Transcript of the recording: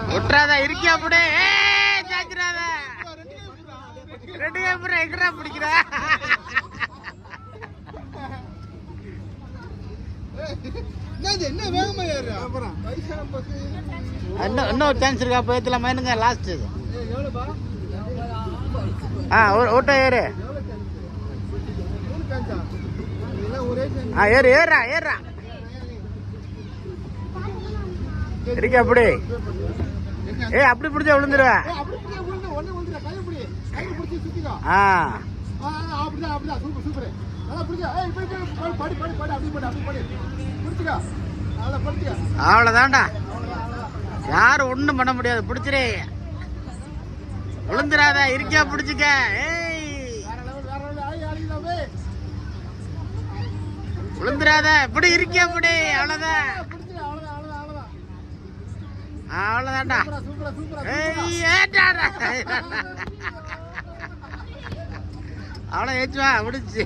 விட்டுறாத இருக்கியா அப்படி சாச்சிடாத ரெண்டு அப்புறம் எங்கடா பிடிக்கிற இன்னும் சான்ஸ் இருக்கா போயத்துல மைனுங்க லாஸ்ட் ஓட்ட ஏறு ஏறு ஏறா ஏறா இருக்க அப்படி அப்படி பிடிச்சா விழுந்துருவேன் அவ்வளவுதான்டா யாரும் ஒண்ணும் பண்ண முடியாது பிடிச்சிரே விழுந்துடாத இருக்கியா பிடிச்சிக்க விழுந்துடாத இப்படி இருக்கியா இப்படி அவ்வளவுதான் அவ்வளவுதான்டா அவ்வளவு ஏச்சுவா முடிச்சு